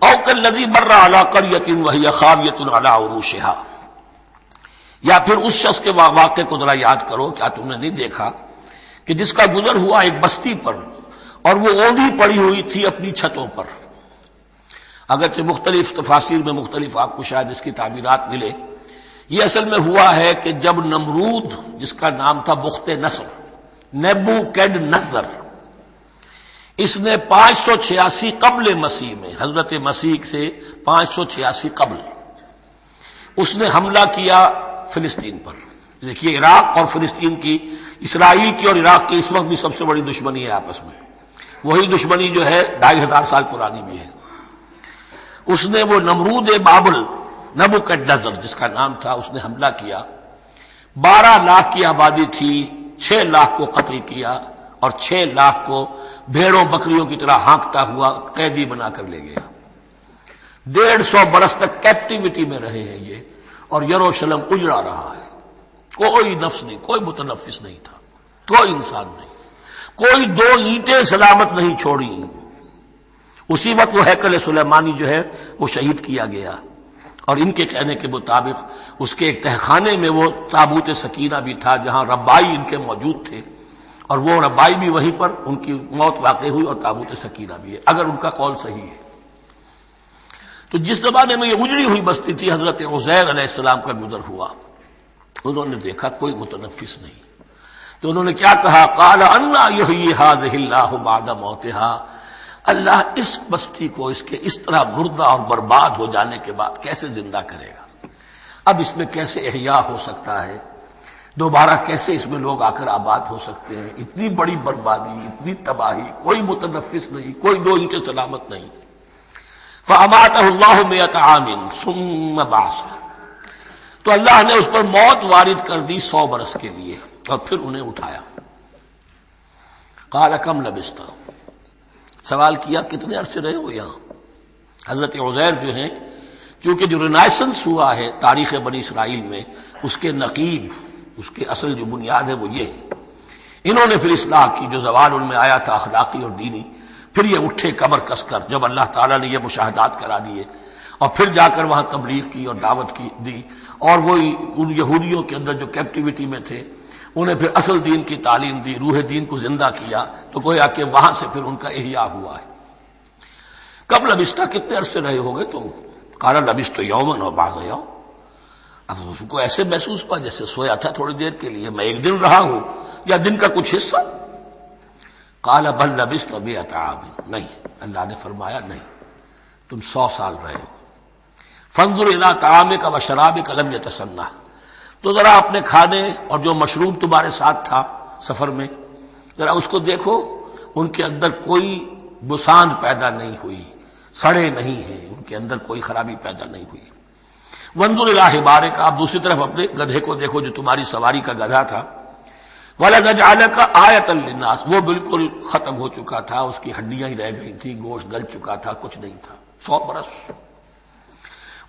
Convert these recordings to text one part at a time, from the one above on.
او کالذی مر علی قریۃ وہی خاویۃ علی عروشہا، یا پھر اس شخص کے واقعے کو ذرا یاد کرو، کیا تم نے نہیں دیکھا کہ جس کا گزر ہوا ایک بستی پر اور وہ اوندھی پڑی ہوئی تھی اپنی چھتوں پر. اگرچہ مختلف تفاسیر میں مختلف آپ کو شاید اس کی تعبیرات ملے. یہ اصل میں ہوا ہے کہ جب نمرود، جس کا نام تھا بخت نصر، نیبوکیڈنیزر، اس نے 586 قبل مسیح میں، حضرت مسیح سے 586 قبل، اس نے حملہ کیا فلسطین پر. دیکھیے عراق اور فلسطین کی، اسرائیل کی اور عراق کی اس وقت بھی سب سے بڑی دشمنی ہے آپس میں. وہی دشمنی جو ہے 2500 سال پرانی بھی ہے. اس نے وہ نمرود بابل، نیبوکیڈنیزر جس کا نام تھا، اس نے حملہ کیا. 12 لاکھ کی آبادی تھی، 6 لاکھ کو قتل کیا اور 6 لاکھ کو بھیڑوں بکریوں کی طرح ہانکتا ہوا قیدی بنا کر لے گیا. 150 برس تک کیپٹیوٹی میں رہے ہیں یہ، اور یروشلم اجڑا رہا ہے. کوئی نفس نہیں، کوئی متنفس نہیں تھا، کوئی انسان نہیں، کوئی 2 اینٹیں سلامت نہیں چھوڑی. اسی وقت وہ ہیکل سلیمانی جو ہے وہ شہید کیا گیا، اور ان کے کہنے کے مطابق اس کے ایک تہخانے میں وہ تابوت سکینہ بھی تھا جہاں ربائی ان کے موجود تھے، اور وہ ربائی بھی وہیں پر ان کی موت واقع ہوئی، اور تابوت سکینہ بھی ہے اگر ان کا قول صحیح ہے. تو جس زمانے میں یہ اجڑی ہوئی بستی تھی، حضرت عزیر علیہ السلام کا گزر ہوا، انہوں نے دیکھا کوئی متنفس نہیں. تو انہوں نے کیا کہا؟ قال انا یحیی ھذہ اللہ بعد موتہا، اللہ اس بستی کو اس کے اس طرح مردہ اور برباد ہو جانے کے بعد کیسے زندہ کرے گا؟ اب اس میں کیسے احیاء ہو سکتا ہے؟ دوبارہ کیسے اس میں لوگ آ کر آباد ہو سکتے ہیں؟ اتنی بڑی بربادی، اتنی تباہی، کوئی متنفس نہیں، کوئی 2 اینٹیں سلامت نہیں. فَأَمَاتَهُ اللَّهُ مِئَةَ عَامٍ ثُمَّ بَعَثَهُ، تو اللہ نے اس پر موت وارد کر دی 100 برس کے لیے، اور پھر انہیں اٹھایا. قَالَ كَمْ لَبِثْتَ، سوال کیا کتنے عرصے رہے ہو یہاں؟ حضرت عزیر جو ہیں، چونکہ جو رینائسنس ہوا ہے تاریخ بنی اسرائیل میں، اس کے نقیب، اس کے اصل جو بنیاد ہے وہ یہ ہے. انہوں نے پھر اصلاح کی، جو زوال ان میں آیا تھا اخلاقی اور دینی، پھر یہ اٹھے کمر کس کر جب اللہ تعالیٰ نے یہ مشاہدات کرا دیے، اور پھر جا کر وہاں تبلیغ کی اور دعوت کی دی، اور وہی ان یہودیوں کے اندر جو کیپٹیوٹی میں تھے انہیں پھر اصل دین کی تعلیم دی، روح دین کو زندہ کیا. تو گویا کہ وہاں سے پھر ان کا احیاء ہوا ہے. کب لبثت، کتنے عرصے رہے ہوگے تم؟ قال لبثت یوما و بعض یوم، اب اس کو ایسے محسوس ہوا جیسے سویا تھا تھوڑی دیر کے لیے، میں 1 دن رہا ہوں یا دن کا کچھ حصہ. قال بل لبثت 100 عام، نہیں، اللہ نے فرمایا نہیں، تم 100 سال رہے ہو. فانظر الی طعامک و شرابک لم یتسنہ، تو ذرا اپنے کھانے اور جو مشروب تمہارے ساتھ تھا سفر میں، ذرا اس کو دیکھو، ان کے اندر کوئی بساند پیدا نہیں ہوئی، سڑے نہیں ہیں، ان کے اندر کوئی خرابی پیدا نہیں ہوئی. وانظر الی حمارک، آپ دوسری طرف اپنے گدھے کو دیکھو جو تمہاری سواری کا گدھا تھا. وَلَنَجْعَلَكَ آیَةً لِلنَّاسِ، وہ بالکل ختم ہو چکا تھا، اس کی ہڈیاں ہی رہ گئی تھی، گوشت گل چکا تھا، کچھ نہیں تھا. 100 برس.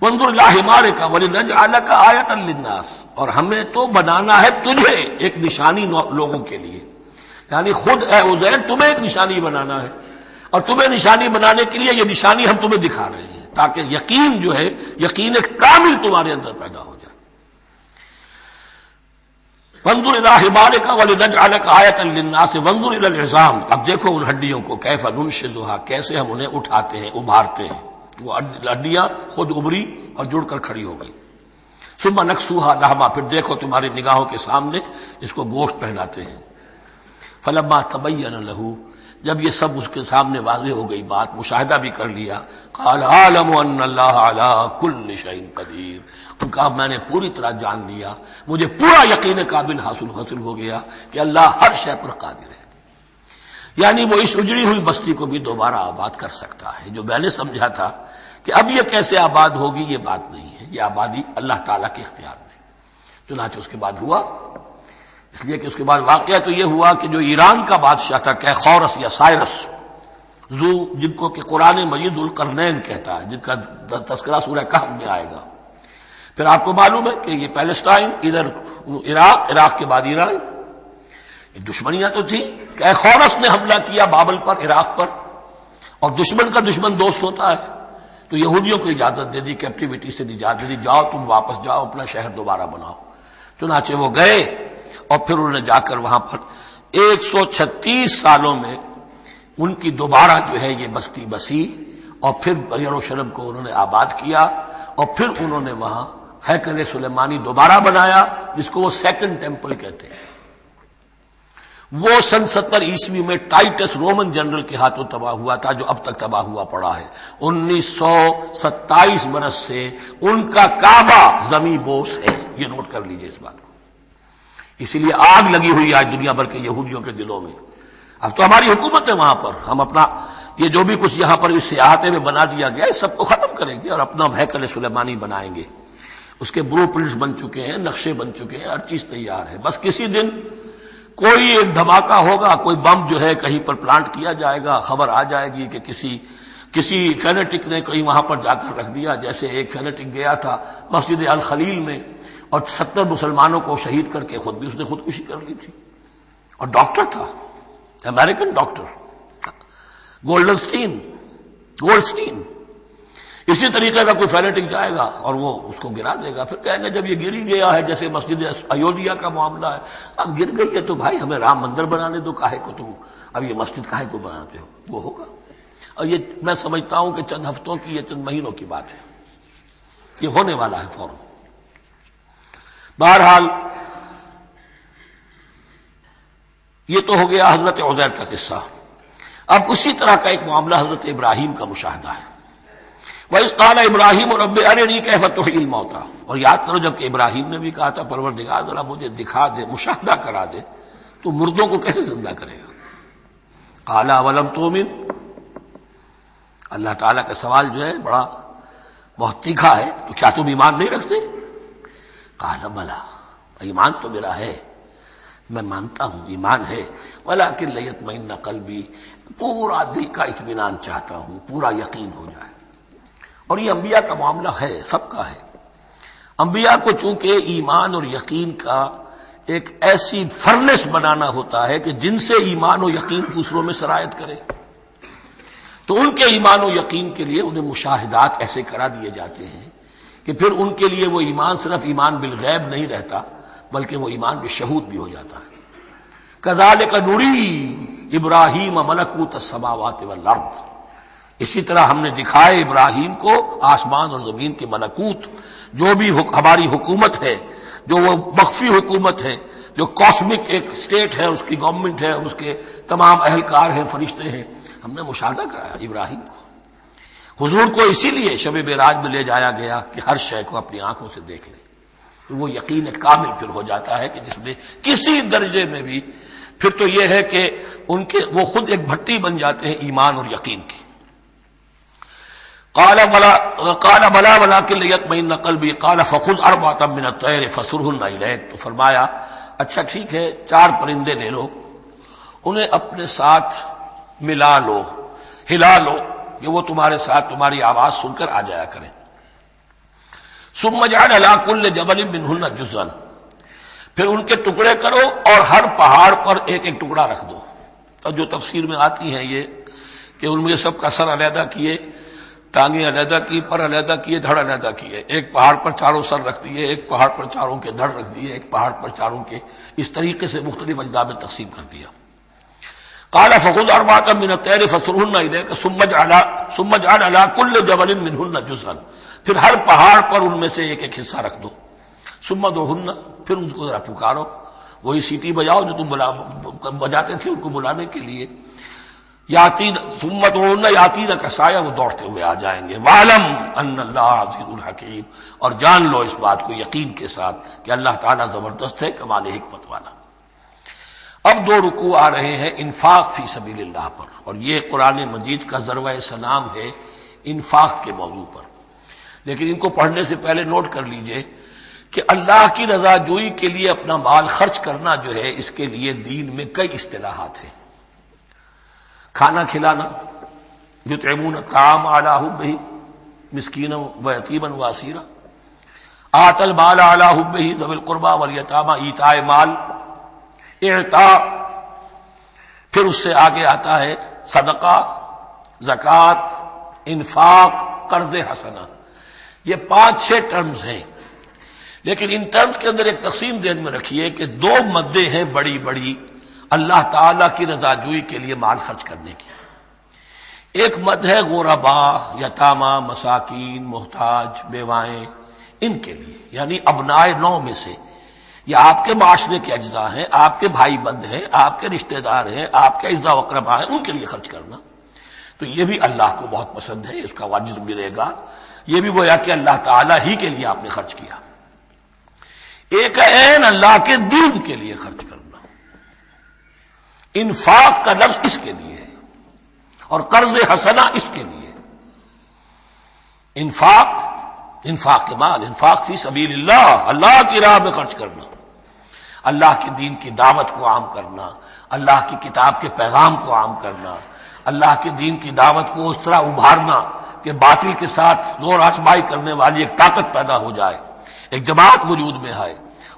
وانظر الی حمارک وَلِنَجْعَلَكَ آیَةً لِلنَّاسِ، اور ہمیں تو بنانا ہے تجھے ایک نشانی لوگوں کے لیے، یعنی خود اے عزیر تمہیں ایک نشانی بنانا ہے، اور تمہیں نشانی بنانے کے لیے یہ نشانی ہم تمہیں دکھا رہے ہیں تاکہ یقین جو ہے، یقین کامل تمہارے اندر پیدا ہو جائے. وانظر الی حمارک ولنجعلک آیۃ للناس وانظر الی العظام، اب دیکھو ان ہڈیوں کو، کیف ننشزھا، کیسے ہم انہیں اٹھاتے ہیں، ابھارتے ہیں. وہ ہڈیاں خود ابری اور جڑ کر کھڑی ہو گئی. ثم نکسوھا لحما، پھر دیکھو تمہاری نگاہوں کے سامنے اس کو گوشت پہناتے ہیں. فلما تبین لہ، جب یہ سب اس کے سامنے واضح ہو گئی بات، مشاہدہ بھی کر لیا، قال اعلم ان اللہ علی کل شیء قدیر، ان کا میں نے پوری طرح جان لیا، مجھے پورا یقین قابل حاصل ہو گیا کہ اللہ ہر شے پر قادر ہے. یعنی وہ اس اجڑی ہوئی بستی کو بھی دوبارہ آباد کر سکتا ہے. جو میں نے سمجھا تھا کہ اب یہ کیسے آباد ہوگی، یہ بات نہیں ہے، یہ آبادی اللہ تعالیٰ کے اختیار میں. چنانچہ اس کے بعد ہوا، اس لیے کہ اس کے بعد واقعہ تو یہ ہوا کہ جو ایران کا بادشاہ تھا کیخورس یا سائرس، جن کو کہ قرآن مجید ذوالقرنین کہتا ہے، جن کا تذکرہ سورہ کہف میں آئے گا. پھر آپ کو معلوم ہے کہ یہ پیلسٹائن، ادھر عراق کے بعد ایران، دشمنیاں تو تھیں. کیخورس نے حملہ کیا بابل پر، عراق پر، اور دشمن کا دشمن دوست ہوتا ہے. تو یہودیوں کو اجازت دے دی، کیپٹیوٹی سے نجات دے دی، جاؤ تم واپس جاؤ، اپنا شہر دوبارہ بناؤ۔ چنانچہ وہ گئے اور پھر انہوں نے جا کر وہاں پر 136 سالوں میں ان کی دوبارہ جو ہے یہ بستی بسی، اور پھر یروشلم کو انہوں نے آباد کیا، اور پھر انہوں نے وہاں ہیکل سلیمانی دوبارہ بنایا، جس کو وہ سیکنڈ ٹیمپل کہتے ہیں۔ وہ سن 70 عیسوی میں ٹائٹس رومن جنرل کے ہاتھوں تباہ ہوا تھا، جو اب تک تباہ ہوا پڑا ہے۔ 1927 برس سے ان کا کعبہ زمیں بوس ہے، یہ نوٹ کر لیجئے اس بات کو۔ اسی لیے آگ لگی ہوئی آج دنیا بھر کے یہودیوں کے دلوں میں۔ اب تو ہماری حکومت ہے وہاں پر، ہم اپنا یہ جو بھی کچھ یہاں پر اس احاطے میں بنا دیا گیا ہے سب کو ختم کریں گے اور اپنا ہیکل سلیمانی بنائیں گے۔ اس کے بلو پرنٹس بن چکے ہیں، نقشے بن چکے ہیں، ہر چیز تیار ہے۔ بس کسی دن کوئی ایک دھماکہ ہوگا، کوئی بم جو ہے کہیں پر پلانٹ کیا جائے گا، خبر آ جائے گی کہ کسی فینیٹک نے کہیں وہاں پر جا کر رکھ دیا، جیسے ایک فینیٹک گیا تھا مسجد الخلیل میں اور 70 مسلمانوں کو شہید کر کے خود بھی اس نے خودکشی کر لی تھی، اور ڈاکٹر تھا، امریکن ڈاکٹر گولڈسٹین۔ اسی طریقے کا کوئی فینیٹک جائے گا اور وہ اس کو گرا دے گا، پھر کہیں گے جب یہ گر ہی گیا ہے، جیسے مسجد ایودھیا کا معاملہ ہے، اب گر گئی ہے تو بھائی ہمیں رام مندر بنانے دو، کاہے کو تم اب یہ مسجد کاہے کو بناتے ہو؟ وہ ہوگا، اور یہ میں سمجھتا ہوں کہ چند ہفتوں کی یا چند مہینوں کی بات ہے، یہ ہونے والا ہے فوراً۔ بہرحال یہ تو ہو گیا حضرت عزیر کا قصہ۔ اب اسی طرح کا ایک معاملہ حضرت ابراہیم کا مشاہدہ ہے۔ وَإِذْ قَالَ إِبْرَاهِيمُ رَبِّ أَرِنِي كَيْفَ تُحْيِي الْمَوْتَىٰ، اور یاد کرو جب کہ ابراہیم نے بھی کہا تھا پروردگار ذرا مجھے دکھا دے، مشاہدہ کرا دے، تو مردوں کو کیسے زندہ کرے گا؟ قَالَ أَوَلَمْ تُؤْمِنْ، اللہ تعالیٰ کا سوال جو ہے بڑا بہت تیکھا ہے، تو کیا تم ایمان نہیں رکھتے؟ قَالَ بَلَىٰ، ایمان تو میرا ہے، میں مانتا ہوں ایمان ہے، وَلَٰكِن لِيَطْمَئِنَّ قَلْبِي، پورا دل کا اطمینان چاہتا ہوں، پورا یقین ہو جائے۔ اور یہ انبیاء کا معاملہ ہے، سب کا ہے۔ انبیاء کو چونکہ ایمان اور یقین کا ایک ایسی فرنس بنانا ہوتا ہے کہ جن سے ایمان و یقین دوسروں میں سرایت کرے، تو ان کے ایمان و یقین کے لیے انہیں مشاہدات ایسے کرا دیے جاتے ہیں کہ پھر ان کے لیے وہ ایمان صرف ایمان بالغیب نہیں رہتا، بلکہ وہ ایمان بالشہود بھی ہو جاتا ہے۔ کذالک نری ابراہیم ملکوت السماوات والارض، اسی طرح ہم نے دکھائے ابراہیم کو آسمان اور زمین کے ملکوت، جو بھی ہماری حکومت ہے، جو وہ مخفی حکومت ہے، جو کاسمک ایک اسٹیٹ ہے، اس کی گورنمنٹ ہے، اس کے تمام اہلکار ہیں، فرشتے ہیں، ہم نے مشاہدہ کرایا ابراہیم کو۔ حضور کو اسی لیے شب معراج میں لے جایا گیا کہ ہر شے کو اپنی آنکھوں سے دیکھ لیں، تو وہ یقین کامل پھر ہو جاتا ہے کہ جس میں کسی درجے میں بھی پھر تو یہ ہے کہ ان کے وہ خود ایک بھٹی بن جاتے ہیں ایمان اور یقین کی۔ قال بلا ولكن ليطمئن قلبي قال فخذ أربعة من الطير فصرهن إليك، تو فرمایا اچھا ٹھیک ہے 4 پرندے لے لو، انہیں اپنے ساتھ ملا لو، ہلا لو کہ وہ تمہارے ساتھ تمہاری آواز سن کر آ جایا کریں۔ ثم اجعل على كل جبل منهن جزءا، پھر ان کے ٹکڑے کرو اور ہر پہاڑ پر ایک ایک ٹکڑا رکھ دو۔ تو جو تفسیر میں آتی ہیں یہ کہ ان میں سب کا سر علیحدہ کیے، ٹانگیں علیحدہ کی، پر علیحدہ کیے، دھڑ علیحدہ کیے، ایک پہاڑ پر چاروں سر رکھ دیے، ایک پہاڑ پر چاروں کے دھڑ رکھ دیے، ایک پہاڑ پر چاروں کے، اس طریقے سے مختلف اجزاء میں تقسیم کر دیا۔ قال فخذ أربعة من الطير فصرهن إليك ثم اجعل على كل جبل منهن جزءا، پھر ہر پہاڑ پر ان میں سے ایک ایک حصہ رکھ دو۔ ثم ادعوهن، پھر ان کو ذرا پکارو، وہی سیٹی بجاؤ جو تم بجاتے تھے ان کو بلانے کے لیے۔ ثم ادعوهن يأتينك سعيا، وہ دوڑتے ہوئے آ جائیں گے۔ وَاعْلَمْ أَنَّ اللَّهَ عَزِيزٌ حَكِيمٌ، اور جان لو اس بات کو یقین کے ساتھ کہ اللہ تعالیٰ زبردست ہے، کمال حکمت والا۔ اب 2 رکوع آ رہے ہیں انفاق فی سبیل اللہ پر، اور یہ قرآن مجید کا ذروہ سلام ہے انفاق کے موضوع پر۔ لیکن ان کو پڑھنے سے پہلے نوٹ کر لیجئے کہ اللہ کی رضا جوئی کے لیے اپنا مال خرچ کرنا جو ہے، اس کے لیے دین میں کئی اصطلاحات ہیں۔ کھانا کھلانا، یطعمون الطعام علی حبہ مسکینا ویتیما واسیرا، آتى المال علی حبہ ذوی القربى والیتامى، ایتاء مال، اعطاء، پھر اس سے آگے آتا ہے صدقہ، زکوٰۃ، انفاق، قرض حسنہ، یہ 5-6 ٹرمز ہیں، لیکن ان ٹرمز کے اندر ایک تقسیم ذہن میں رکھیے کہ 2 مدیں ہیں بڑی بڑی اللہ تعالیٰ کی رضا جوئی کے لیے مال خرچ کرنے کی۔ ایک مد ہے غربا، یتامى، مساکین، محتاج، بیوائیں، ان کے لیے، یعنی ابنائے نو میں سے، یا آپ کے معاشرے کے اجزاء ہیں، آپ کے بھائی بند ہیں، آپ کے رشتہ دار ہیں، آپ کے اعزاء و اقرباء ہیں، ان کے لیے خرچ کرنا، تو یہ بھی اللہ کو بہت پسند ہے، اس کا اجر ملے گا، یہ بھی گویا کہ اللہ تعالیٰ ہی کے لیے آپ نے خرچ کیا۔ ایک عین اللہ کے دین کے لیے خرچ کرنا، انفاق کا لفظ اس کے لیے ہے، اور قرض حسنہ اس کے لیے۔ انفاق مال، انفاق فی سبیل اللہ، اللہ کی راہ میں خرچ کرنا، اللہ کے دین کی دعوت کو عام کرنا، اللہ کی کتاب کے پیغام کو عام کرنا، اللہ کے دین کی دعوت کو اس طرح ابھارنا کہ باطل کے ساتھ زور آزمائی کرنے والی ایک طاقت پیدا ہو جائے، ایک جماعت وجود میں آئے،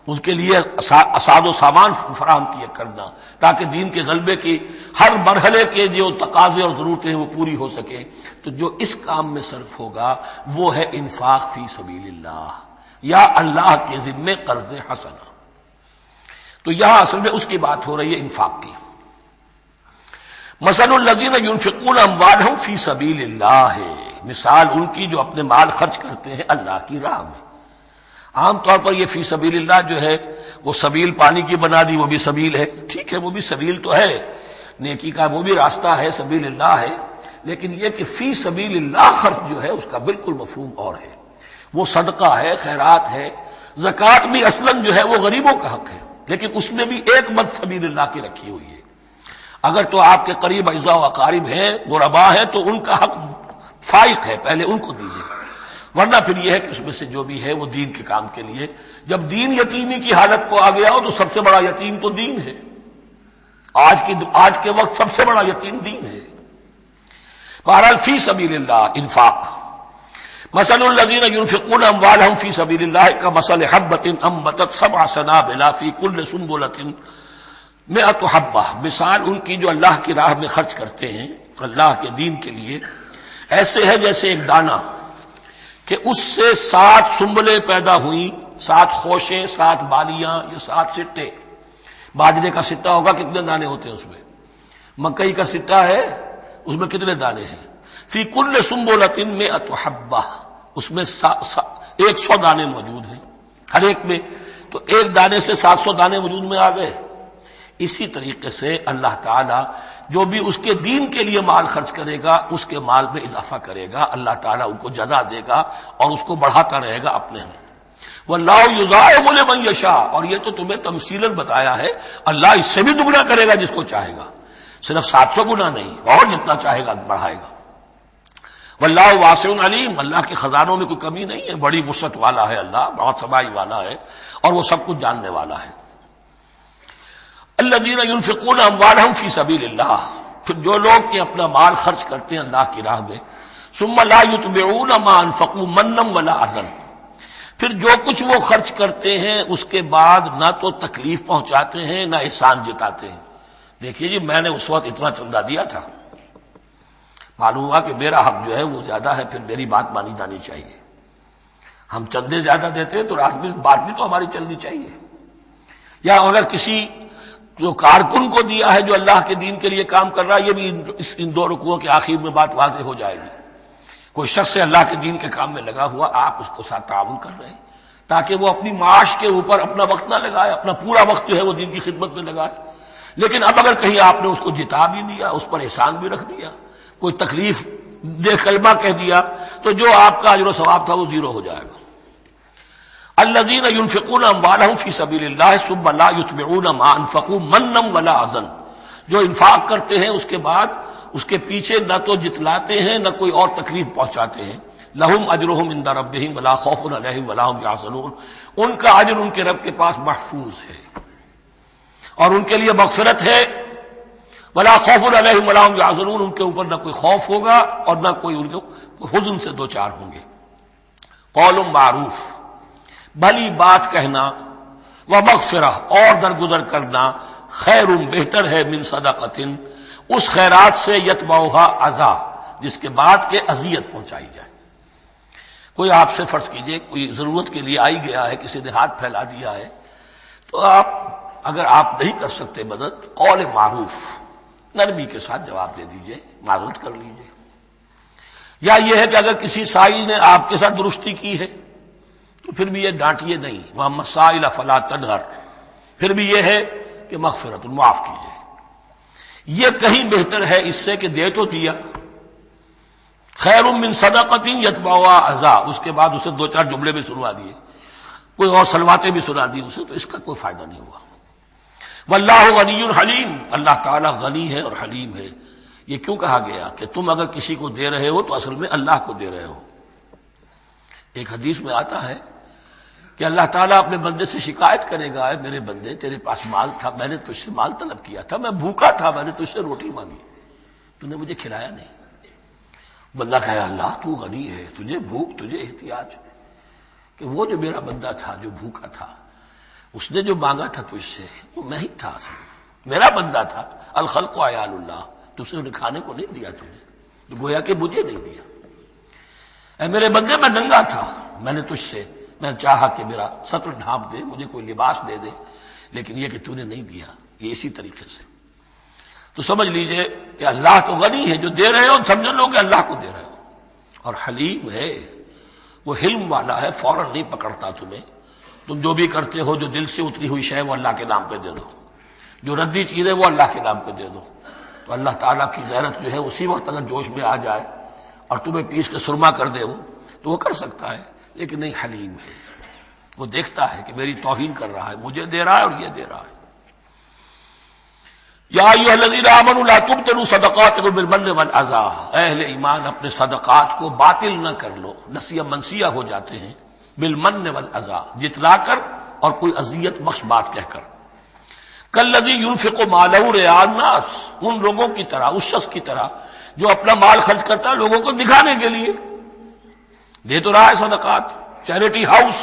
ان کے لیے اساد و سامان فراہم کیا کرنا تاکہ دین کے غلبے کی ہر مرحلے کے جو تقاضے اور ضرورتیں ہیں وہ پوری ہو سکیں۔ تو جو اس کام میں صرف ہوگا وہ ہے انفاق فی سبیل اللہ یا اللہ کے ذمے قرض حسنہ۔ تو یہاں اصل میں اس کی بات ہو رہی ہے، انفاق کی۔ مثل الذین ينفقون اموالهم فی سبیل اللہ ہے، مثال ان کی جو اپنے مال خرچ کرتے ہیں اللہ کی راہ میں۔ عام طور پر یہ فی سبیل اللہ جو ہے وہ سبیل پانی کی بنا دی، وہ بھی سبیل ہے، ٹھیک ہے، وہ بھی سبیل تو ہے، نیکی کا وہ بھی راستہ ہے، سبیل اللہ ہے، لیکن یہ کہ فی سبیل اللہ خرچ جو ہے اس کا بالکل مفہوم اور ہے، وہ صدقہ ہے، خیرات ہے، زکوٰۃ بھی اصلاً جو ہے وہ غریبوں کا حق ہے، لیکن اس میں بھی ایک مد سبیل اللہ کی رکھی ہوئی ہے۔ اگر تو آپ کے قریب اعزاء و اقارب ہیں، غربا ہیں، تو ان کا حق فائق ہے، پہلے ان کو دیجیے، ورنہ پھر یہ ہے کہ اس میں سے جو بھی ہے وہ دین کے کام کے لیے۔ جب دین یتیمی کی حالت کو آ گیا ہو تو سب سے بڑا یتیم تو دین ہے، آج کے وقت سب سے بڑا یتیم دین ہے۔ بہرحال فی سبیل اللہ انفاق۔ مثل الذین ينفقون اموالهم فی سبیل اللہ کمثل حبۃ انبتت 7 سنابل فی کل سنبلۃ 100 حبہ، مثال ان کی جو اللہ کی راہ میں خرچ کرتے ہیں اللہ کے دین کے لیے، ایسے ہے جیسے ایک دانہ کہ اس سے 7 سنبلیں پیدا ہوئیں، 7 خوشیں، 7 بالیاں، یہ 7 سٹے۔ باجرے کا سٹا ہوگا، کتنے دانے ہوتے ہیں اس میں؟ مکئی کا سٹا ہے، اس میں کتنے دانے ہیں؟ فی کل سنبلۃ 100 حبہ، اس میں 100 دانے موجود ہیں ہر ایک میں، تو ایک دانے سے 700 دانے وجود میں آ گئے۔ اسی طریقے سے اللہ تعالیٰ جو بھی اس کے دین کے لیے مال خرچ کرے گا اس کے مال میں اضافہ کرے گا، اللہ تعالیٰ ان کو جزا دے گا اور اس کو بڑھاتا رہے گا اپنے ہاں۔ واللہ یضاعف لمن یشاء، اور یہ تو تمہیں تمثیلاً بتایا ہے، اللہ اس سے بھی دگنا کرے گا جس کو چاہے گا، صرف 700 گنا نہیں، اور جتنا چاہے گا بڑھائے گا۔ واللہ واسع علیم، اللہ کے خزانوں میں کوئی کمی نہیں ہے، بڑی وسعت والا ہے اللہ، بہت سمائی والا ہے اور وہ سب کچھ جاننے والا ہے۔ الذین ينفقون اموالهم فی سبیل اللہ، پھر جو لوگ کہ اپنا مال خرچ کرتے ہیں اللہ کی راہ میں، ثم لا يتبعون ما انفقوا منا ولا اذى، پھر جو کچھ وہ خرچ کرتے ہیں اس کے بعد نہ تو تکلیف پہنچاتے ہیں نہ احسان جتاتے ہیں۔ دیکھیے جی، میں نے اس وقت اتنا چندہ دیا تھا، معلوم ہوا کہ میرا حق جو ہے وہ زیادہ ہے، پھر میری بات مانی جانی چاہیے۔ ہم چندے زیادہ دیتے ہیں تو رات میں بات بھی تو ہماری چلنی چاہیے۔ یا اگر کسی جو کارکن کو دیا ہے جو اللہ کے دین کے لیے کام کر رہا ہے، یہ بھی ان 2 رکوعوں کے آخر میں بات واضح ہو جائے گی۔ کوئی شخص ہے اللہ کے دین کے کام میں لگا ہوا، آپ اس کو ساتھ تعاون کر رہے ہیں تاکہ وہ اپنی معاش کے اوپر اپنا وقت نہ لگائے، اپنا پورا وقت جو ہے وہ دین کی خدمت میں لگائے، لیکن اب اگر کہیں آپ نے اس کو جتا بھی دیا، اس پر احسان بھی رکھ دیا، کوئی تکلیف دے کلمہ کہہ دیا، تو جو آپ کا اجر و ثواب تھا وہ 0 ہو جائے گا۔ الذین ينفقون اموالهم فی سبیل اللہ ثم لا یتبعون ما انفقوا منا ولا اذى، جو انفاق کرتے ہیں اس کے بعد اس کے پیچھے نہ تو جتلاتے ہیں نہ کوئی اور تکلیف پہنچاتے ہیں، لہم اجرہم عند ربہم ولا خوف علیہم ولا هم یحزنون، ان کا اجر ان کے رب کے پاس محفوظ ہے اور ان کے لیے مغفرت ہے، ولا خوف علیہم ولا هم یحزنون، ان کے اوپر نہ کوئی خوف ہوگا اور نہ کوئی ان کو حزن سے دوچار ہوں گے۔ قول معروف، بھلی بات کہنا، ومغفرہ اور درگزر کرنا، خیر بہتر ہے من صدقۃ، اس خیرات سے یتبعھا اذی، جس کے بعد کے اذیت پہنچائی جائے۔ کوئی آپ سے فرض کیجئے کوئی ضرورت کے لیے آئی گیا ہے، کسی نے ہاتھ پھیلا دیا ہے، تو آپ اگر آپ نہیں کر سکتے مدد، قول معروف نرمی کے ساتھ جواب دے دیجئے، معذرت کر لیجئے. یا یہ ہے کہ اگر کسی سائل نے آپ کے ساتھ درستی کی ہے تو پھر بھی یہ ڈانٹیے نہیں، وَأَمَّا السَّائِلَ فَلَا تَنْهَرْ، پھر بھی یہ ہے کہ مغفرت، معاف کیجئے. یہ کہیں بہتر ہے اس سے کہ دے تو دیا، خیر من صدقۃ یتبعھا اذی، اس کے بعد اسے دو چار جملے بھی سنوا دیے، کوئی اور سلواتیں بھی سنا دی اسے، تو اس کا کوئی فائدہ نہیں ہوا. واللہ غنی حلیم، اللہ تعالیٰ غنی ہے اور حلیم ہے. یہ کیوں کہا گیا کہ تم اگر کسی کو دے رہے ہو تو اصل میں اللہ کو دے رہے ہو. ایک حدیث میں آتا ہے کہ اللہ تعالیٰ اپنے بندے سے شکایت کرے گا، اے میرے بندے تیرے پاس مال تھا، میں نے تجھ سے مال طلب کیا تھا، میں بھوکا تھا، میں نے تجھ سے روٹی مانگی، تو نے مجھے کھلایا نہیں. بندہ کہے اللہ تو غنی ہے، تجھے بھوک، تجھے احتیاج، کہ وہ جو میرا بندہ تھا جو بھوکا تھا، اس نے جو مانگا تھا تجھ سے وہ میں ہی تھا، اصل میرا بندہ تھا. الخلق عیال اللہ، تجھ سے انہیں کھانے کو نہیں دیا، تجھے تو گویا کہ مجھے نہیں دیا. اے میرے بندے میں ننگا تھا، میں نے تجھ سے میں چاہا کہ میرا سطر ڈھانپ دے، مجھے کوئی لباس دے دے، لیکن یہ کہ تو نے نہیں دیا. یہ اسی طریقے سے تو سمجھ لیجئے کہ اللہ تو غنی ہے، جو دے رہے ہو سمجھ لو کہ اللہ کو دے رہے ہو. اور حلیم ہے، وہ حلم والا ہے، فوراً نہیں پکڑتا تمہیں. تم جو بھی کرتے ہو، جو دل سے اتری ہوئی شے وہ اللہ کے نام پہ دے دو، جو ردی چیز ہے وہ اللہ کے نام پہ دے دو. تو اللہ تعالیٰ کی غیرت جو ہے اسی وقت اگر جوش میں آ جائے اور تمہیں پیس کے سرما کر دے وہ، تو وہ کر سکتا ہے، لیکن نہیں، حلیم ہے. وہ دیکھتا ہے کہ میری توہین کر رہا ہے، مجھے دے رہا ہے اور یہ دے رہا ہے. یا ایھا الذین آمنوا لا تبطلوا صدقاتکم بالمن والاذی، اہل ایمان اپنے صدقات کو باطل نہ کر لو، نسیہ منسیہ ہو جاتے ہیں، بالمن والاذی، جتلا کر اور کوئی اذیت بخش بات کہہ کر. کالذی ينفق مالہ رئاء الناس، ان لوگوں کی طرح، اس شخص کی طرح جو اپنا مال خرچ کرتا ہے لوگوں کو دکھانے کے لیے. دے تو رہا ہے صدقات، چیریٹی ہاؤس،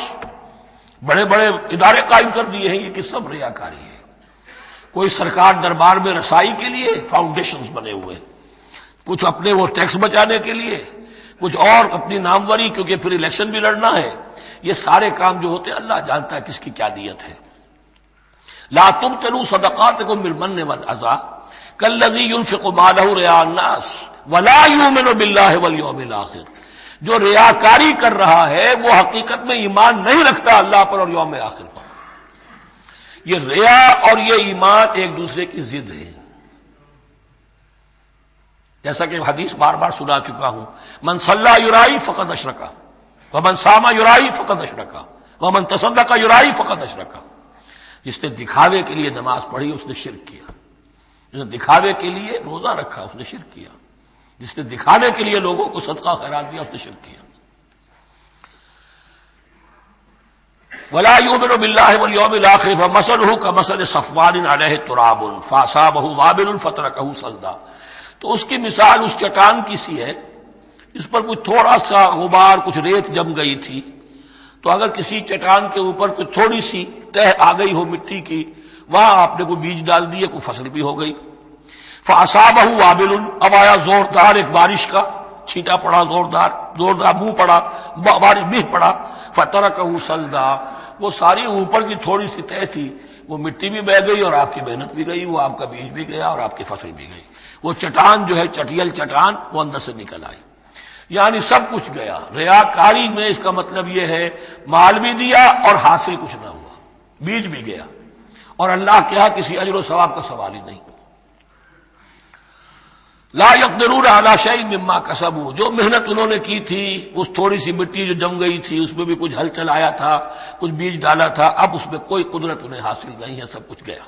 بڑے بڑے ادارے قائم کر دیے ہیں، یہ کہ سب ریاکاری ہے. کوئی سرکار دربار میں رسائی کے لیے فاؤنڈیشنز بنے ہوئے، کچھ اپنے وہ ٹیکس بچانے کے لیے، کچھ اور اپنی ناموری، کیونکہ پھر الیکشن بھی لڑنا ہے. یہ سارے کام جو ہوتے ہیں اللہ جانتا ہے کس کی کیا نیت ہے. لا تبطلوا صدقاتکم بالمن والاذی کالذی ينفق مالہ رئاء الناس ولا یؤمن باللہ والیوم الاخر، جو ریاکاری کر رہا ہے وہ حقیقت میں ایمان نہیں رکھتا اللہ پر اور یوم آخر پر. یہ ریا اور یہ ایمان ایک دوسرے کی ضد ہے. جیسا کہ حدیث بار بار سنا چکا ہوں، من صلی یرائی فقد اشرک، ومن صام یرائی فقد اشرک، ومن تصدق یرائی فقد اشرک. جس نے دکھاوے کے لیے نماز پڑھی اس نے شرک کیا، جس نے دکھاوے کے لیے روزہ رکھا اس نے شرک کیا، جس نے دکھانے کے لیے لوگوں کو صدقہ خیرات دیا اس نے شرک کیا. ولا یؤمن باللہ والیوم الاخر فمثلہ کمثل صفوان علیہ تراب فاصابہ وابل فترکہ صلدا. تو اس کی مثال اس چٹان کی سی ہے، اس پر کچھ تھوڑا سا غبار، کچھ ریت جم گئی تھی، تو اگر کسی چٹان کے اوپر کچھ تھوڑی سی تہ آ گئی ہو مٹی کی، وہاں آپ نے کوئی بیج ڈال دیے، کوئی فصل بھی ہو گئی. فاصابہ وابل، اب آیا زوردار ایک بارش کا چھینٹا پڑا، زوردار منہ پڑا، بارش بھی پڑا، فترکہ صلدا. وہ ساری اوپر کی تھوڑی سی تہ تھی، وہ مٹی بھی بہہ گئی اور آپ کی محنت بھی گئی، وہ آپ کا بیج بھی گیا اور آپ کی فصل بھی گئی. وہ چٹان جو ہے چٹیل چٹان وہ اندر سے نکل آئی، یعنی سب کچھ گیا. ریاکاری میں اس کا مطلب یہ ہے مال بھی دیا اور حاصل کچھ نہ ہوا، بیج بھی گیا، اور اللہ کے ہاں کسی اجر و ثواب کا سوال ہی نہیں. لا یقدرون علی شیء مما کسبوا، جو محنت انہوں نے کی تھی، اس تھوڑی سی مٹی جو جم گئی تھی اس میں بھی کچھ ہل چلایا تھا، کچھ بیج ڈالا تھا، اب اس میں کوئی قدرت انہیں حاصل نہیں ہے، سب کچھ گیا.